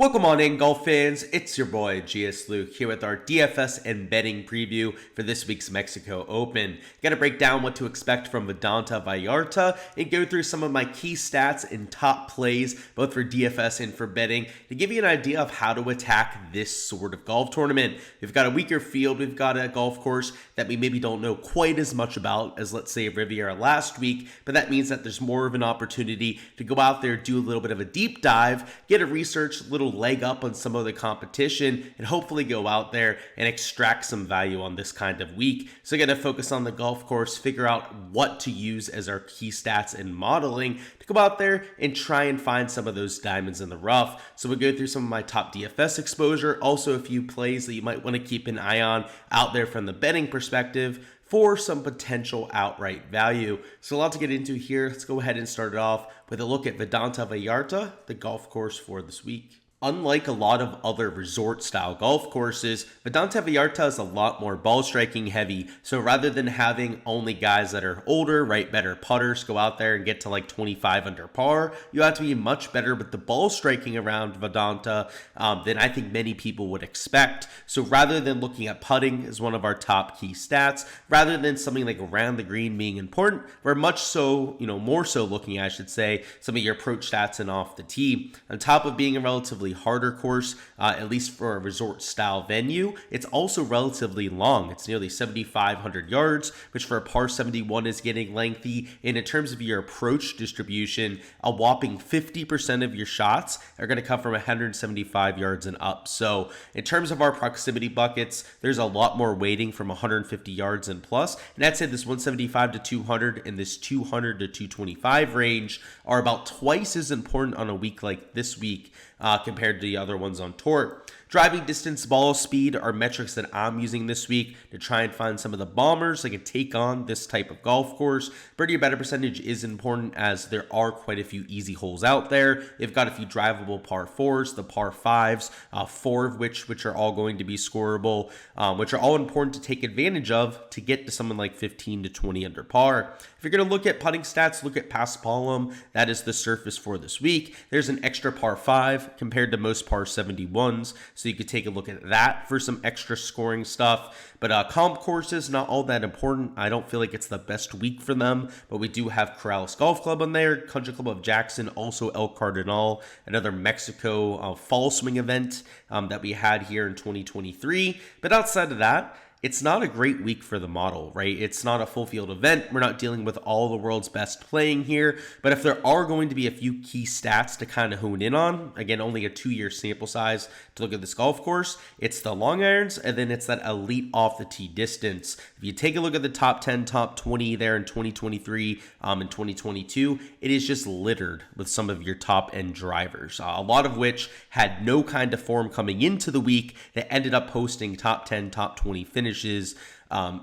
Welcome on in, golf fans. It's your boy Gsluke here with our DFS and betting preview for this week's Mexico Open. Got to break down what to expect from Vidanta, Vallarta, and go through some of my key stats and top plays, both for DFS and for betting, to give you an idea of how to attack this sort of golf tournament. We've got a weaker field. We've got a golf course that we maybe don't know quite as much about as, let's say, Riviera last week, but that means that there's more of an opportunity to go out there, do a little bit of a deep dive, get a research, little leg up on some of the competition, and hopefully go out there and extract some value on this kind of week. So again, to focus on the golf course, figure out what to use as our key stats and modeling to go out there and try and find some of those diamonds in the rough. So we'll go through some of my top DFS exposure, also a few plays that you might want to keep an eye on out there from the betting perspective for some potential outright value. So a lot to get into here. Let's go ahead and start it off with a look at Vidanta Vallarta, the golf course for this week. Unlike a lot of other resort-style golf courses, Vidanta Vallarta is a lot more ball striking heavy. So rather than having only guys that are older, right, better putters go out there and get to like 25 under par, you have to be much better with the ball striking around Vidanta than I think many people would expect. So rather than looking at putting as one of our top key stats, rather than something like around the green being important, we're much so, more so looking, I should say, some of your approach stats and off the tee. On top of being a relatively harder course, at least for a resort style venue, it's also relatively long. It's nearly 7,500 yards, which for a par 71 is getting lengthy. And in terms of your approach distribution, a whopping 50% of your shots are going to come from 175 yards and up. So in terms of our proximity buckets, there's a lot more weighting from 150 yards and plus. And I'd say this 175 to 200 and this 200 to 225 range are about twice as important on a week like this week compared to the other ones on tour. Driving distance, ball speed are metrics that I'm using this week to try and find some of the bombers that can take on this type of golf course. Birdie or better percentage is important as there are quite a few easy holes out there. They've got a few drivable par fours, the par fives, four of which are all going to be scoreable, which are all important to take advantage of to get to someone like 15 to 20 under par. If you're going to look at putting stats, look at paspalum. That is the surface for this week. There's an extra par 5 compared to most par 71s, so you could take a look at that for some extra scoring stuff. But comp courses, not all that important. I don't feel like it's the best week for them, but we do have Corrales Golf Club on there, Country Club of Jackson, also El Cardinal, another Mexico fall swing event that we had here in 2023. But outside of that, it's not a great week for the model, right? It's not a full field event. We're not dealing with all the world's best playing here. But if there are going to be a few key stats to kind of hone in on, again, only a 2-year sample size to look at this golf course, it's the long irons, and then it's that elite off the tee distance. If you take a look at the top 10, top 20 there in 2023 and 2022, it is just littered with some of your top end drivers, a lot of which had no kind of form coming into the week that ended up posting top 10, top 20 finishes.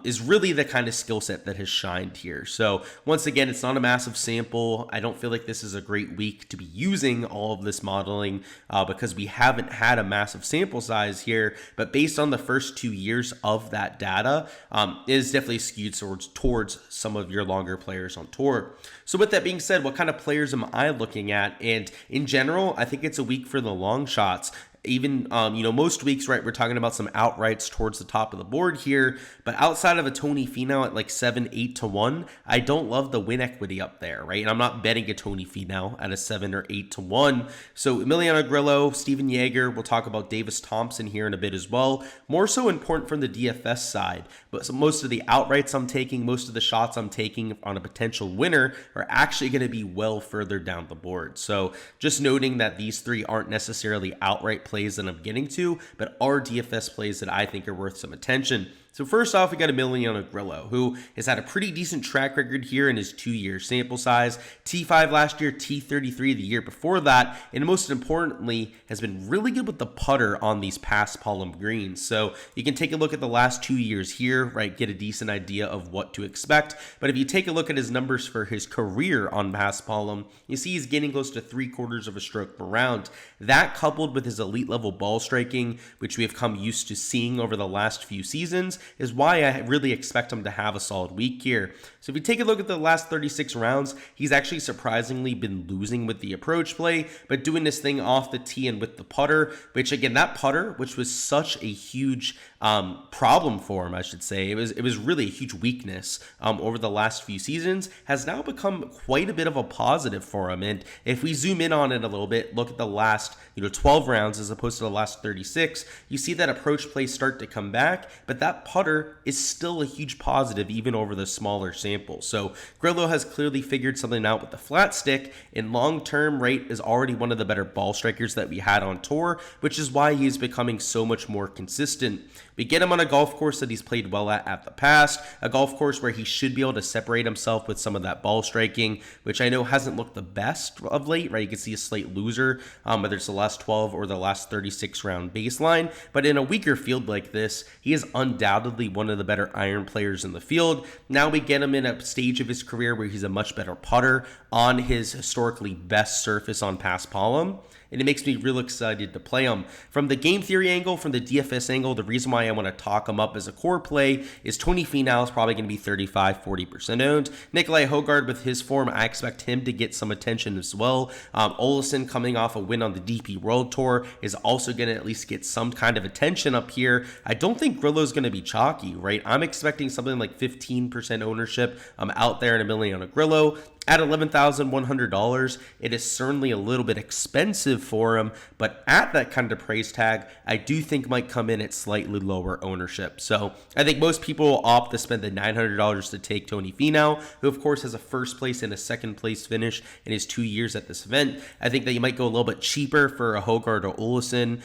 Is really the kind of skill set that has shined here. So once again, it's not a massive sample. I don't feel like this is a great week to be using all of this modeling because we haven't had a massive sample size here. But based on the first 2 years of that data, it is definitely skewed towards some of your longer players on tour. So with that being said, what kind of players am I looking at? And in general, I think it's a week for the long shots. Even, most weeks, right, we're talking about some outrights towards the top of the board here, but outside of a Tony Finau at like 7-8 to 1, I don't love the win equity up there, right? And I'm not betting a Tony Finau at a 7 or 8 to 1. So Emiliano Grillo, Steven Jaeger, we'll talk about Davis Thompson here in a bit as well. More so important from the DFS side, but so most of the outrights I'm taking, most of the shots I'm taking on a potential winner are actually going to be well further down the board. So just noting that these three aren't necessarily outright plays that I'm getting to, but are DFS plays that I think are worth some attention. So first off, we got Emiliano Grillo, who has had a pretty decent track record here in his 2-year sample size. T5 last year, T33 the year before that, and most importantly, has been really good with the putter on these paspalum greens. So you can take a look at the last 2 years here, right, get a decent idea of what to expect. But if you take a look at his numbers for his career on paspalum, you see he's getting close to 3/4 of a stroke per round. That coupled with his elite level ball striking, which we have come used to seeing over the last few seasons, is why I really expect him to have a solid week here. So if you take a look at the last 36 rounds, he's actually surprisingly been losing with the approach play, but doing this thing off the tee and with the putter, which again, that putter, which was such a huge problem for him, I should say. It was really a huge weakness over the last few seasons, has now become quite a bit of a positive for him. And if we zoom in on it a little bit, look at the last 12 rounds as opposed to the last 36, you see that approach play start to come back, but that putter is still a huge positive even over the smaller sample. So Grillo has clearly figured something out with the flat stick, and long-term, right, is already one of the better ball strikers that we had on tour, which is why he's becoming so much more consistent. We get him on a golf course that he's played well at the past, a golf course where he should be able to separate himself with some of that ball striking, which I know hasn't looked the best of late, right? You can see a slight loser, whether it's the last 12 or the last 36 round baseline, but in a weaker field like this, he is undoubtedly one of the better iron players in the field. Now we get him in a stage of his career where he's a much better putter on his historically best surface on Paspalum, and it makes me real excited to play him. From the game theory angle, from the DFS angle, the reason why I want to talk him up as a core play is Tony Finau is probably going to be 35-40% owned. Nikolai Højgaard, with his form, I expect him to get some attention as well. Olesen, coming off a win on the DP World Tour, is also going to at least get some kind of attention up here. I don't think Grillo's going to be chalky, right? I'm expecting something like 15% ownership out there in a million on a Grillo. At $11,100, it is certainly a little bit expensive for him, but at that kind of price tag, I do think might come in at slightly lower ownership. So I think most people will opt to spend the $900 to take Tony Finau, who of course has a first place and a second place finish in his 2 years at this event. I think that you might go a little bit cheaper for a Højgaard or Olesen,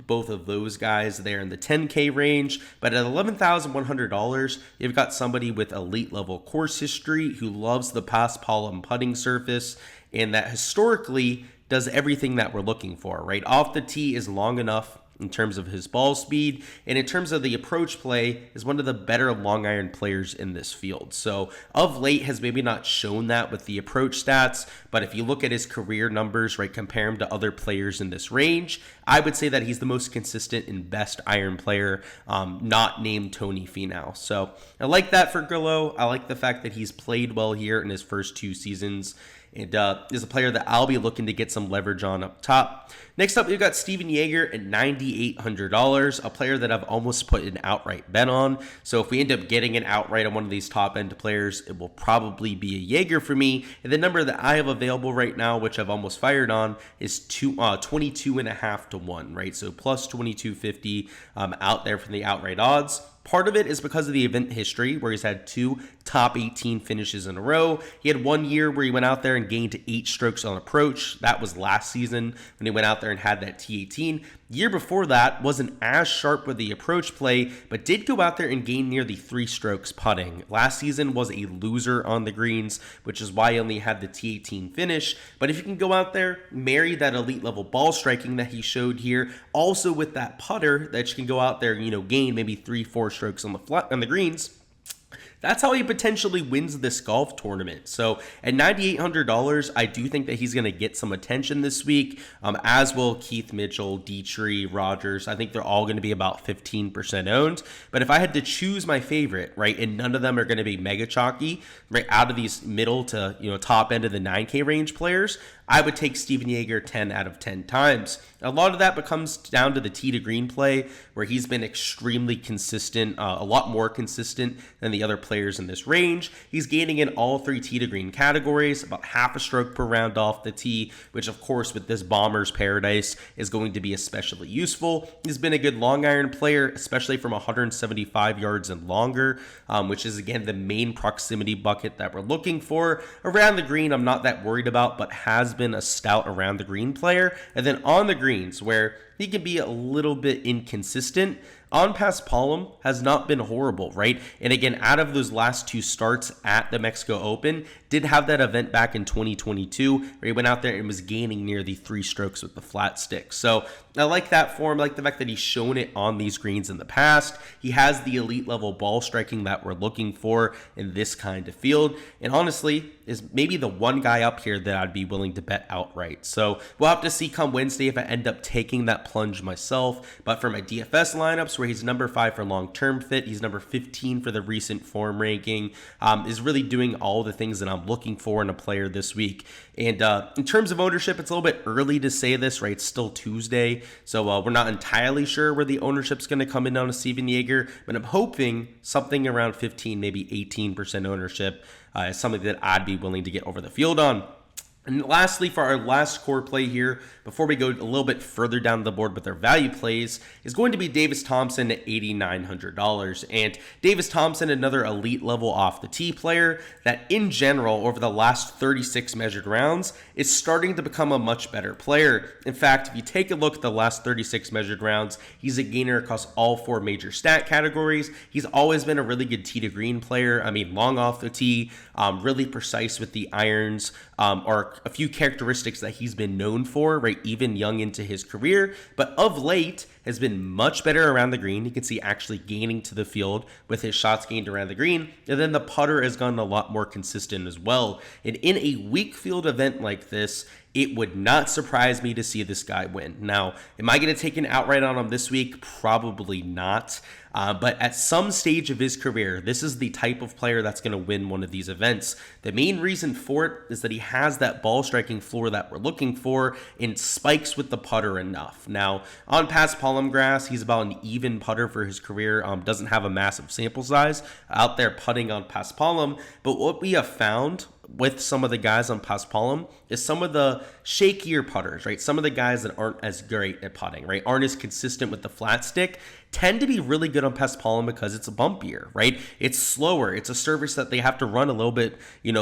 both of those guys there in the 10K range, but at $11,100, you've got somebody with elite level course history who loves the Paspalum putting surface, and that historically does everything that we're looking for, right? Off the tee is long enough in terms of his ball speed, and in terms of the approach play, is one of the better long iron players in this field. So of late has maybe not shown that with the approach stats, but if you look at his career numbers, right, compare him to other players in this range, I would say that he's the most consistent and best iron player, not named Tony Finau. So I like that for Grillo. I like the fact that he's played well here in his first 2 seasons. And is a player that I'll be looking to get some leverage on up top. Next up, we've got Steven Jaeger at $9,800, a player that I've almost put an outright bet on. So if we end up getting an outright on one of these top-end players, it will probably be a Jaeger for me. And the number that I have available right now, which I've almost fired on, is 22.5 to 1, right? So plus 2250 out there from the outright odds. Part of it is because of the event history, where he's had 2 top 18 finishes in a row. He had 1 year where he went out there and gained 8 strokes on approach. That was last season when he went out there and had that T18. Year before that wasn't as sharp with the approach play, but did go out there and gain nearly 3 strokes putting. Last season was a loser on the greens, which is why he only had the T18 finish. But if you can go out there, marry that elite level ball striking that he showed here, also with that putter that you can go out there, gain maybe 3-4 strokes on the greens, that's how he potentially wins this golf tournament. So at $9,800, I do think that he's going to get some attention this week, as will Keith Mitchell, Dietrich, Rogers. I think they're all going to be about 15% owned. But if I had to choose my favorite, right, and none of them are going to be mega chalky, right, out of these middle to top end of the 9K range players, I would take Steven Jaeger 10 out of 10 times. A lot of that becomes down to the tee to green play, where he's been extremely consistent, a lot more consistent than the other players in this range. He's gaining in all 3 tee to green categories, about half a stroke per round off the tee, which of course with this bomber's paradise is going to be especially useful. He's been a good long iron player, especially from 175 yards and longer, which is again the main proximity bucket that we're looking for. Around the green, I'm not that worried about, but has been a stout around the green player. And then on the greens, where he can be a little bit inconsistent, on Paspalum has not been horrible, right? And again, out of those last 2 starts at the Mexico Open, did have that event back in 2022 where he went out there and was gaining nearly 3 strokes with the flat stick. So I like that form. I like the fact that he's shown it on these greens in the past. He has the elite level ball striking that we're looking for in this kind of field. And honestly, is maybe the one guy up here that I'd be willing to bet outright. So we'll have to see come Wednesday if I end up taking that plunge myself. But for my DFS lineups Marks, where he's number 5 for long-term fit. He's number 15 for the recent form ranking. Is really doing all the things that I'm looking for in a player this week. And in terms of ownership, it's a little bit early to say this, right? It's still Tuesday, so we're not entirely sure where the ownership's going to come in on a Steven Yeager, but I'm hoping something around 15, maybe 18% ownership is something that I'd be willing to get over the field on. And lastly, for our last core play here, before we go a little bit further down the board with our value plays, is going to be Davis Thompson at $8,900. And Davis Thompson, another elite level off the tee player that in general, over the last 36 measured rounds, is starting to become a much better player. In fact, if you take a look at the last 36 measured rounds, he's a gainer across all 4 major stat categories. He's always been a really good tee to green player. I mean, long off the tee, really precise with the irons, are a few characteristics that he's been known for, right, even young into his career, but of late has been much better around the green. You can see actually gaining to the field with his shots gained around the green, and then the putter has gotten a lot more consistent as well. And in a weak field event like this, it would not surprise me to see this guy win. Now, am I going to take an outright on him this week? Probably not. But at some stage of his career, this is the type of player that's going to win one of these events. The main reason for it is that he has that ball striking floor that we're looking for and spikes with the putter enough. Now, on Paspalum grass, he's about an even putter for his career. Doesn't have a massive sample size out there putting on Paspalum. But what we have found with some of the guys on Paspalum is some of the shakier putters, right? Some of the guys that aren't as great at putting, right? Aren't as consistent with the flat stick, tend to be really good on Paspalum because it's bumpier, right? It's slower. It's a surface that they have to run a little bit,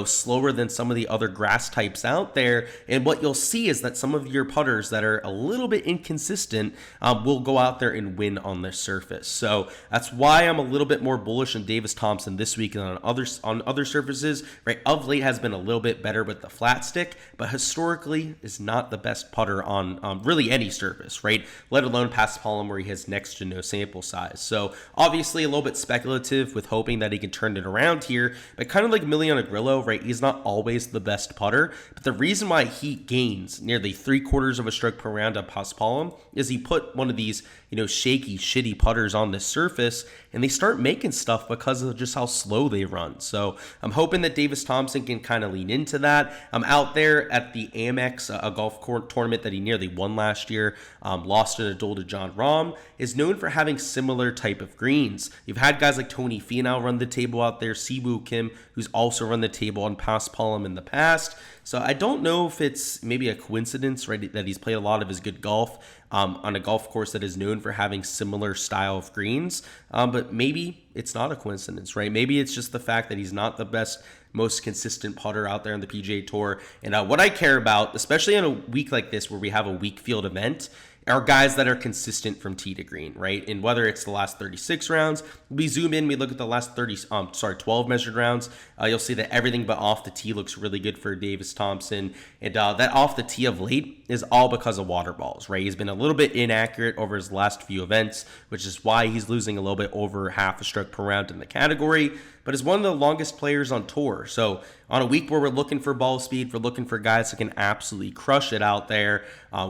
slower than some of the other grass types out there. And what you'll see is that some of your putters that are a little bit inconsistent will go out there and win on this surface. So that's why I'm a little bit more bullish on Davis Thompson this week than on other surfaces, right? Of late has been a little bit better with the flat stick, but historically is not the best putter on really any surface, right? Let alone Paspalum, where he has next to no sample size. So obviously a little bit speculative with hoping that he can turn it around here, but kind of like Emiliano Grillo, right? He's not always the best putter, but the reason why he gains nearly 3/4 of a stroke per round on Paspalum is he put one of these, shaky, shitty putters on this surface, and they start making stuff because of just how slow they run. So I'm hoping that Davis Thompson can kind of lean into that. I'm out there at the Amex, a golf tournament that he nearly won last year, lost in a duel to John Rahm, is known for having similar type of greens. You've had guys like Tony Finau run the table out there, Siwoo Kim, who's also run the table on Paspalum in the past. So I don't know if it's maybe a coincidence, right, that he's played a lot of his good golf on a golf course that is known for having similar style of greens, but maybe it's not a coincidence, right? Maybe it's just the fact that he's not the best, most consistent putter out there on the PGA Tour. And what I care about, especially on a week like this where we have a weak field event, are guys that are consistent from tee to green, right? And whether it's the last 36 rounds, we zoom in, we look at the last 12 measured rounds, you'll see that everything but off the tee looks really good for Davis Thompson. And that off the tee of late is all because of water balls, right? He's been a little bit inaccurate over his last few events, which is why he's losing a little bit over half a stroke per round in the category, but is one of the longest players on tour. So on a week where we're looking for ball speed, we're looking for guys that can absolutely crush it out there.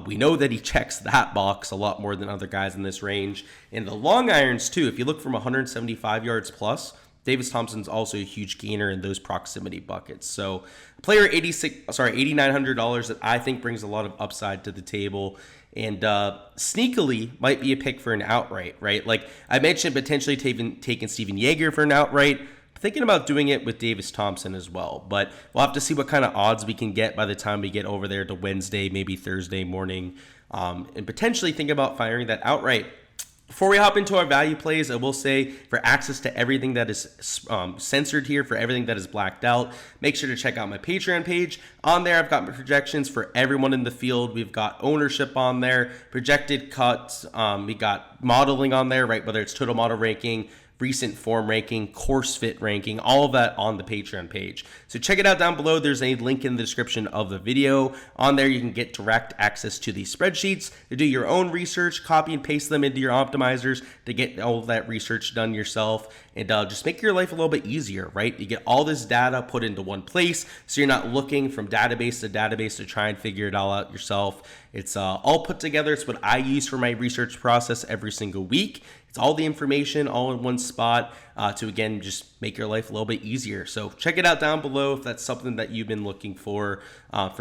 We know that he checks that box a lot more than other guys in this range. And the long irons too, if you look from 175 yards plus, Davis Thompson's also a huge gainer in those proximity buckets. So player $8,900 that I think brings a lot of upside to the table, and sneakily might be a pick for an outright, right? Like I mentioned, potentially taking Steven Yeager for an outright. Thinking about doing it with Davis Thompson as well, but we'll have to see what kind of odds we can get by the time we get over there to Wednesday, maybe Thursday morning, and potentially think about firing that outright. Before we hop into our value plays, I will say for access to everything that is censored here, for everything that is blacked out, make sure to check out my Patreon page. On there, I've got my projections for everyone in the field. We've got ownership on there, projected cuts. We got modeling on there, right? Whether it's total model ranking, recent form ranking, course fit ranking, all of that on the Patreon page. So check it out down below. There's a link in the description of the video. On there, you can get direct access to these spreadsheets to do your own research, copy and paste them into your optimizers to get all of that research done yourself, and just make your life a little bit easier, right? You get all this data put into one place, so you're not looking from database to database to try and figure it all out yourself. It's all put together. It's what I use for my research process every single week. It's all the information all in one spot to, again, just make your life a little bit easier. So check it out down below if that's something that you've been looking for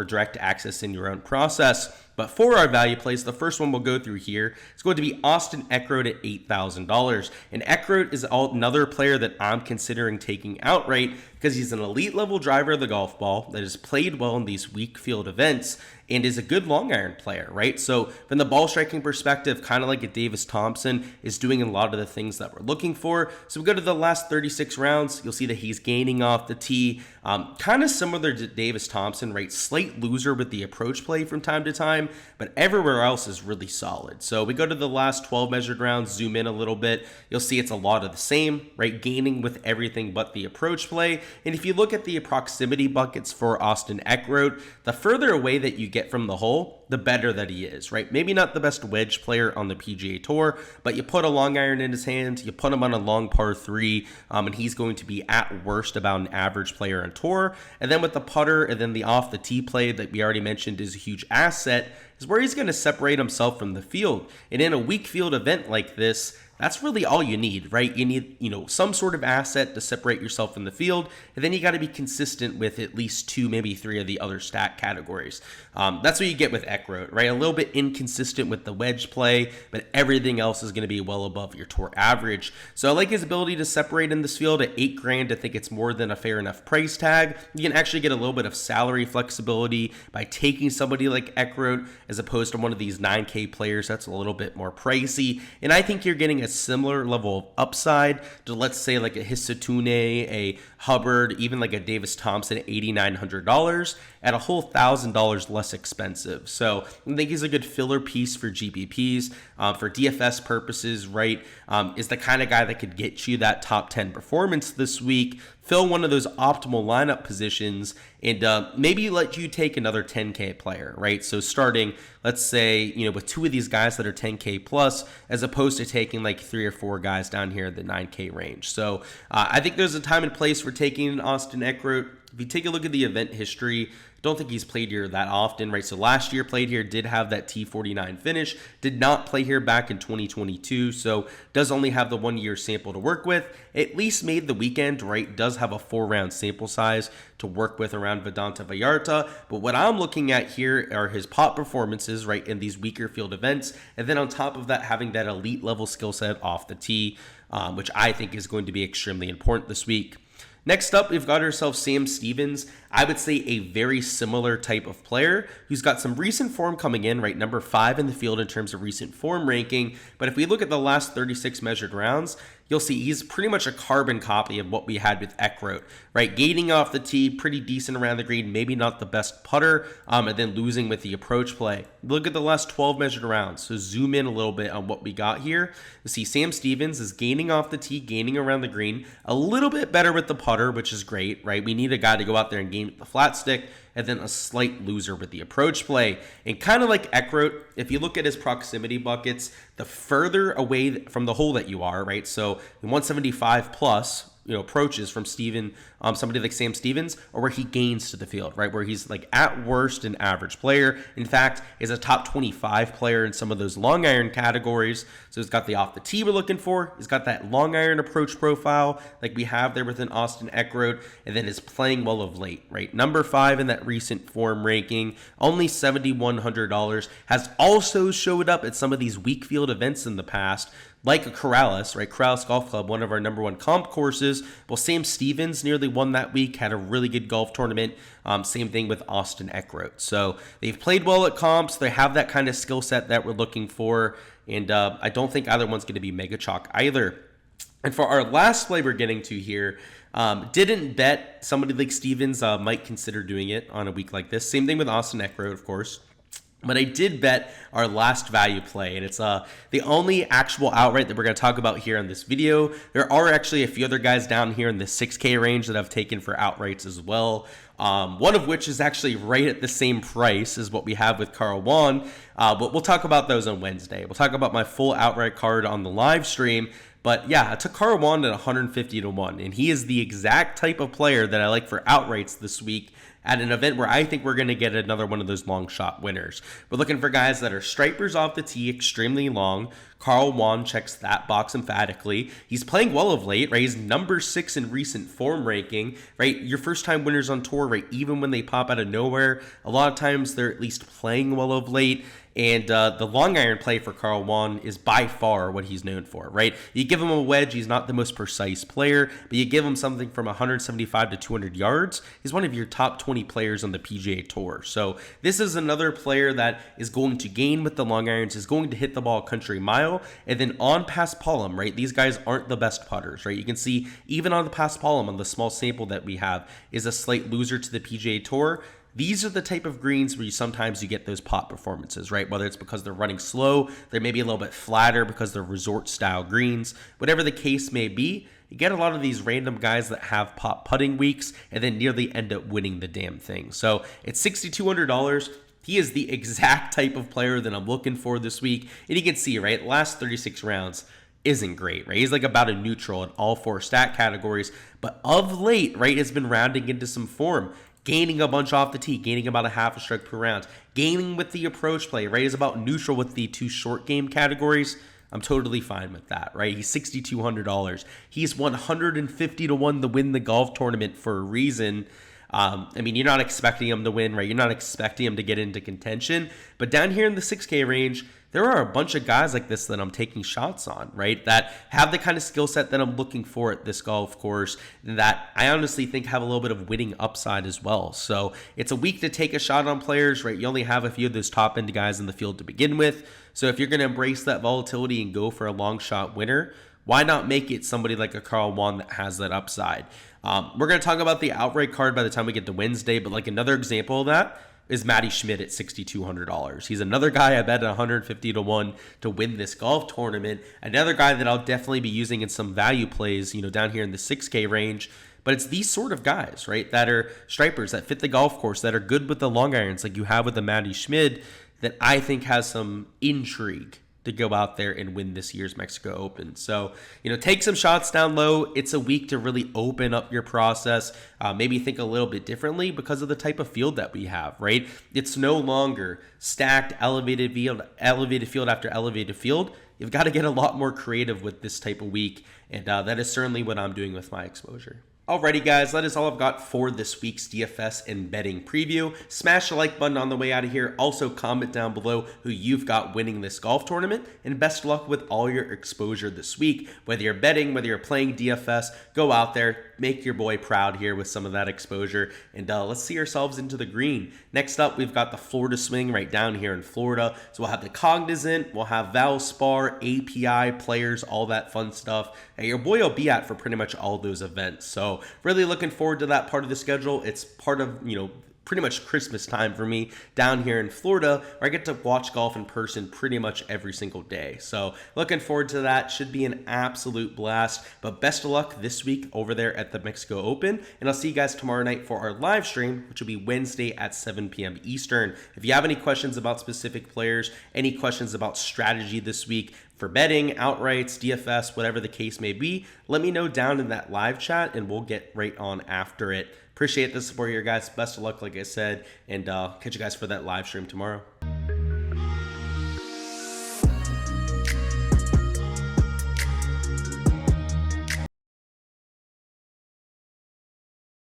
direct access in your own process. But for our value plays, the first one we'll go through here is going to be Austin Eckroat at $8,000. And Eckroat is another player that I'm considering taking outright because he's an elite level driver of the golf ball that has played well in these weak field events and is a good long iron player, right? So from the ball striking perspective, kind of like a Davis Thompson, is doing a lot of the things that we're looking for. So we go to the last 36 rounds, you'll see that he's gaining off the tee, kind of similar to Davis Thompson, right? Slight loser with the approach play from time to time, but everywhere else is really solid. So we go to the last 12 measured rounds, zoom in a little bit, you'll see it's a lot of the same, right? Gaining with everything but the approach play. And if you look at the proximity buckets for Austin Eckroat, the further away that you get from the hole, the better that he is, right? Maybe not the best wedge player on the PGA Tour, but you put a long iron in his hand, you put him on a long par 3, and he's going to be at worst about an average player on tour. And then with the putter and then the off the tee play that we already mentioned is a huge asset, is where he's going to separate himself from the field. And in a weak field event like this, that's really all you need, right? You need, some sort of asset to separate yourself from the field, and then you got to be consistent with at least 2, maybe 3 of the other stat categories. That's what you get with Eckroat, right? A little bit inconsistent with the wedge play, but everything else is going to be well above your tour average. So I like his ability to separate in this field at $8,000. I think it's more than a fair enough price tag. You can actually get a little bit of salary flexibility by taking somebody like Eckroat as opposed to one of these $9K players that's a little bit more pricey. And I think you're getting a similar level of upside to, let's say, like a Hisatune, a Hubbard, even like a Davis Thompson at $8,900 at a whole $1,000 less expensive. So I think he's a good filler piece for GPPs. For DFS purposes, right, is the kind of guy that could get you that top 10 performance this week, fill one of those optimal lineup positions, and maybe let you take another 10K player, right? So starting, let's say, with 2 of these guys that are 10K plus, as opposed to taking like 3 or 4 guys down here in the 9K range. So I think there's a time and place for taking Austin Eckroat. If you take a look at the event history, don't think he's played here that often, right? So last year played here, did have that T49 finish, did not play here back in 2022, so does only have the 1-year sample to work with. At least made the weekend, right? Does have a 4-round sample size to work with around Vidanta, Vallarta. But what I'm looking at here are his pot performances, right, in these weaker field events. And then on top of that, having that elite level skill set off the tee, which I think is going to be extremely important this week. Next up, we've got ourselves Sam Stevens. I would say a very similar type of player who's got some recent form coming in, right? Number 5 in the field in terms of recent form ranking. But if we look at the last 36 measured rounds, you'll see he's pretty much a carbon copy of what we had with Eckroat, right? Gaining off the tee, pretty decent around the green, maybe not the best putter, and then losing with the approach play. Look at the last 12 measured rounds. So zoom in a little bit on what we got here. You see Sam Stevens is gaining off the tee, gaining around the green, a little bit better with the putter, which is great, right? We need a guy to go out there and gain with the flat stick, and then a slight loser with the approach play. And kind of like Eckroat, if you look at his proximity buckets, the further away from the hole that you are, right? So 175 plus, approaches from somebody like Sam Stevens, or where he gains to the field, right? Where he's like at worst an average player. In fact, is a top 25 player in some of those long iron categories. So he's got the off the tee we're looking for. He's got that long iron approach profile like we have there within Austin Eckroat, and then is playing well of late, right? Number 5 in that recent form ranking, only $7,100, has also showed up at some of these weak field events in the past, like a Corrales, right? Corrales Golf Club, one of our number 1 comp courses. Well, Sam Stevens nearly won that week, had a really good golf tournament. Same thing with Austin Eckroat. So they've played well at comps. They have that kind of skill set that we're looking for. And I don't think either one's going to be mega chalk either. And for our last play we're getting to here, didn't bet. Somebody like Stevens might consider doing it on a week like this. Same thing with Austin Eckroat, of course. But I did bet our last value play, and it's the only actual outright that we're going to talk about here in this video. There are actually a few other guys down here in the 6K range that I've taken for outrights as well. One of which is actually right at the same price as what we have with Juan. But we'll talk about those on Wednesday. We'll talk about my full outright card on the live stream. But yeah, I took Juan at 150 to 1, and he is the exact type of player that I like for outrights this week. at an event where I think we're going to get another one of those long shot winners. We're looking for guys that are stripers off the tee, extremely long. Juan checks that box emphatically. He's playing well of late, right? He's number 6 in recent form ranking, right? Your first time winners on tour, right? Even when they pop out of nowhere, a lot of times they're at least playing well of late. And the long iron play for Juan is by far what he's known for, right? You give him a wedge, he's not the most precise player, but you give him something from 175 to 200 yards, he's one of your top 20 players on the PGA Tour. So this is another player that is going to gain with the long irons, is going to hit the ball a country mile, and then on Paspalum, right? These guys aren't the best putters, right? You can see even on the Paspalum, on the small sample that we have, is a slight loser to the PGA Tour. These are the type of greens where sometimes you get those pop performances, right? Whether it's because they're running slow, they're maybe a little bit flatter because they're resort style greens, whatever the case may be, you get a lot of these random guys that have pop putting weeks and then nearly end up winning the damn thing. So it's $6,200. He is the exact type of player that I'm looking for this week. And you can see, right, last 36 rounds isn't great, right? He's like about a neutral in all 4 stat categories. But of late, right, has been rounding into some form. Gaining a bunch off the tee, gaining about a half a stroke per round, gaining with the approach play, right? Is about neutral with the 2 short game categories. I'm totally fine with that, right? He's $6,200. He's 150 to 1 to win the golf tournament for a reason. I mean, you're not expecting him to win, right? You're not expecting him to get into contention. But down here in the 6K range, there are a bunch of guys like this that I'm taking shots on, right? That have the kind of skill set that I'm looking for at this golf course that I honestly think have a little bit of winning upside as well. So it's a week to take a shot on players, right? You only have a few of those top end guys in the field to begin with. So if you're going to embrace that volatility and go for a long shot winner, why not make it somebody like a Juan that has that upside? We're going to talk about the outright card by the time we get to Wednesday, but like another example of that is Matty Schmidt at $6,200. He's another guy I bet at 150 to 1 to win this golf tournament. Another guy that I'll definitely be using in some value plays, down here in the 6K range. But it's these sort of guys, right, that are stripers, that fit the golf course, that are good with the long irons like you have with the Matty Schmidt, that I think has some intrigue to go out there and win this year's Mexico Open. So, take some shots down low. It's a week to really open up your process, maybe think a little bit differently because of the type of field that we have, right? It's no longer stacked elevated field after elevated field. You've got to get a lot more creative with this type of week, and that is certainly what I'm doing with my exposure. Alrighty guys, that is all I've got for this week's DFS and betting preview. Smash the like button on the way out of here. Also comment down below who you've got winning this golf tournament, and best of luck with all your exposure this week. Whether you're betting, whether you're playing DFS, go out there, make your boy proud here with some of that exposure, and let's see ourselves into the green. Next up, we've got the Florida swing right down here in Florida. So we'll have the Cognizant, we'll have Valspar, API, players, all that fun stuff. And your boy will be at for pretty much all those events. So really looking forward to that part of the schedule. It's part of, pretty much Christmas time for me down here in Florida, where I get to watch golf in person pretty much every single day. So looking forward to that. Should be an absolute blast. But best of luck this week over there at the Mexico Open. And I'll see you guys tomorrow night for our live stream, which will be Wednesday at 7 p.m. Eastern. If you have any questions about specific players, any questions about strategy this week for betting, outrights, DFS, whatever the case may be, let me know down in that live chat and we'll get right on after it. Appreciate the support here, guys. Best of luck, like I said, and catch you guys for that live stream tomorrow.